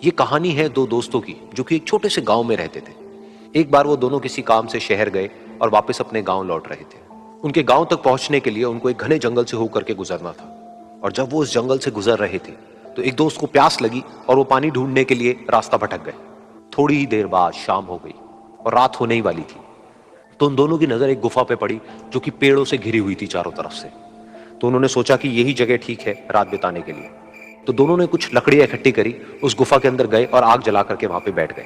ये कहानी है दो दोस्तों की जो कि एक छोटे से गांव में रहते थे। एक बार वो दोनों किसी काम से शहर गए और वापस अपने गांव लौट रहे थे। उनके गांव तक पहुंचने के लिए उनको एक घने जंगल से होकर के गुजरना था। और जब वो उस जंगल से गुजर रहे थे तो एक दोस्त को प्यास लगी और वो पानी ढूंढने के लिए रास्ता भटक गए। थोड़ी ही देर बाद शाम हो गई और रात होने ही वाली थी। तो उन दोनों की नजर एक गुफा पे पड़ी जो कि पेड़ों से घिरी हुई थी चारों तरफ से। तो उन्होंने सोचा कि यही जगह ठीक है रात बिताने के लिए। तो दोनों ने कुछ लकड़ियां इकट्ठी करी, उस गुफा के अंदर गए और आग जला करके वहां पे बैठ गए।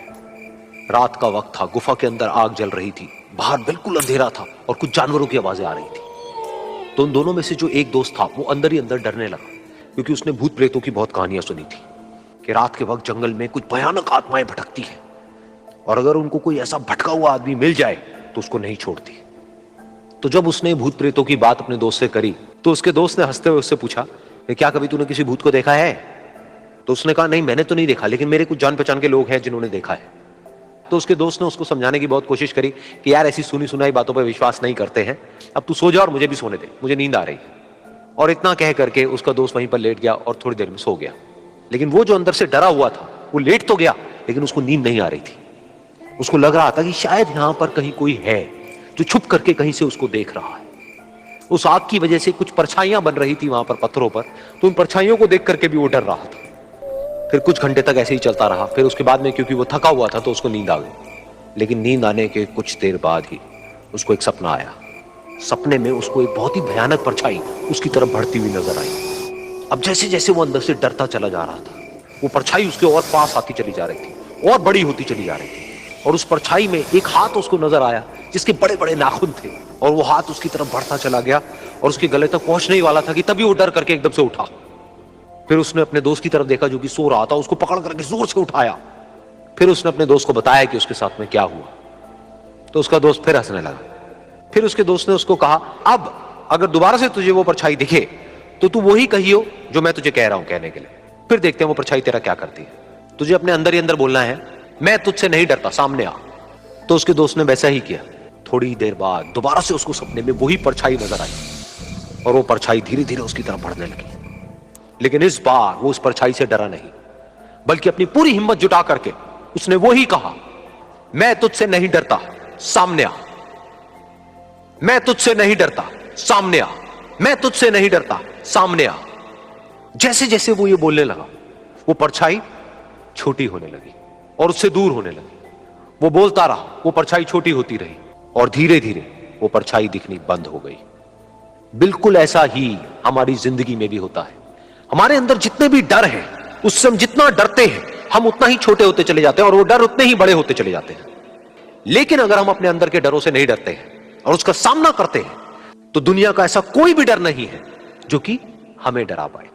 रात का वक्त था, गुफा के अंदर आग जल रही थी, बाहर बिल्कुल अंधेरा था और कुछ जानवरों की आवाजें आ रही थी। तो उन दोनों में से जो एक दोस्त था वो अंदर ही अंदर डरने लगा, क्योंकि उसने भूत प्रेतों की बहुत कहानियां सुनी थी कि रात के वक्त जंगल में कुछ भयानक आत्माएं भटकती हैं और अगर उनको कोई ऐसा भटका हुआ आदमी मिल जाए तो उसको नहीं छोड़ती। तो जब उसने भूत प्रेतों की बात अपने दोस्त से करी तो उसके दोस्त ने हंसते हुए उससे पूछा कि क्या कभी तूने किसी भूत को देखा है? तो उसने कहा नहीं, मैंने तो नहीं देखा, लेकिन मेरे कुछ जान पहचान के लोग हैं जिन्होंने देखा है। तो उसके दोस्त ने उसको समझाने की बहुत कोशिश करी कि यार ऐसी सुनी सुनाई बातों पर विश्वास नहीं करते हैं, अब तू सो जा और मुझे भी सोने दे, मुझे नींद आ रही है। और इतना कह करके उसका दोस्त वहीं पर लेट गया और थोड़ी देर में सो गया। लेकिन वो जो अंदर से डरा हुआ था वो लेट तो गया, लेकिन उसको नींद नहीं आ रही थी। उसको लग रहा था कि शायद यहां पर कहीं कोई है जो छुप करके कहीं से उसको देख रहा है। उस आग की वजह से कुछ परछाइयां बन रही थी वहां पर पत्थरों पर, तो उन परछाइयों को देख करके भी वो डर रहा था। फिर कुछ घंटे तक ऐसे ही चलता रहा। फिर उसके बाद में क्योंकि वो थका हुआ था तो उसको नींद आ गई। लेकिन नींद आने के कुछ देर बाद ही उसको एक सपना आया। सपने में उसको एक बहुत ही भयानक परछाई उसकी तरफ बढ़ती हुई नजर आई। अब जैसे जैसे वो अंदर से डरता चला जा रहा था, वो परछाई उसके और पास आती चली जा रही थी और बड़ी होती चली जा रही थी। और उस परछाई में एक हाथ उसको नजर आया जिसके बड़े बड़े नाखून थे, और वो हाथ उसकी तरफ बढ़ता चला गया और उसके गले तक पहुंचने ही वाला था कि तभी वो डर करके एकदम से उठा। फिर उसने अपने दोस्त की तरफ देखा जो कि सो रहा था, उसको पकड़ करके जोर से उठाया। फिर उसने अपने दोस्त को बताया कि उसके साथ में क्या हुआ। तो उसका दोस्त फिर हंसने लगा। फिर उसके दोस्त ने उसको कहा, अब अगर दोबारा से तुझे वो परछाई दिखे तो तू वही कहियो जो मैं तुझे कह रहा हूं कहने के लिए, फिर देखते हैं वो परछाई तेरा क्या करती है। तुझे अपने अंदर ही अंदर बोलना है, मैं तुझसे नहीं डरता, सामने आ। तो उसके दोस्त ने वैसा ही किया। थोड़ी देर बाद दोबारा से उसको सपने में वही परछाई नजर आई और वो परछाई धीरे धीरे उसकी तरफ बढ़ने लगी। लेकिन इस बार वो उस परछाई से डरा नहीं, बल्कि अपनी पूरी हिम्मत जुटा करके उसने वही कहा, मैं तुझसे नहीं डरता, सामने आ। मैं तुझसे नहीं डरता, सामने आ। मैं तुझसे नहीं डरता, सामने आ। जैसे जैसे वो ये बोलने लगा वो परछाई छोटी होने लगी और उससे दूर होने लगी। वो बोलता रहा, वो परछाई छोटी होती रही और धीरे धीरे वो परछाई दिखनी बंद हो गई। बिल्कुल ऐसा ही हमारी जिंदगी में भी होता है। हमारे अंदर जितने भी डर हैं, उससे हम जितना डरते हैं हम उतना ही छोटे होते चले जाते हैं और वो डर उतने ही बड़े होते चले जाते हैं। लेकिन अगर हम अपने अंदर के डरों से नहीं डरते हैं और उसका सामना करते हैं तो दुनिया का ऐसा कोई भी डर नहीं है जो कि हमें डरा पाए।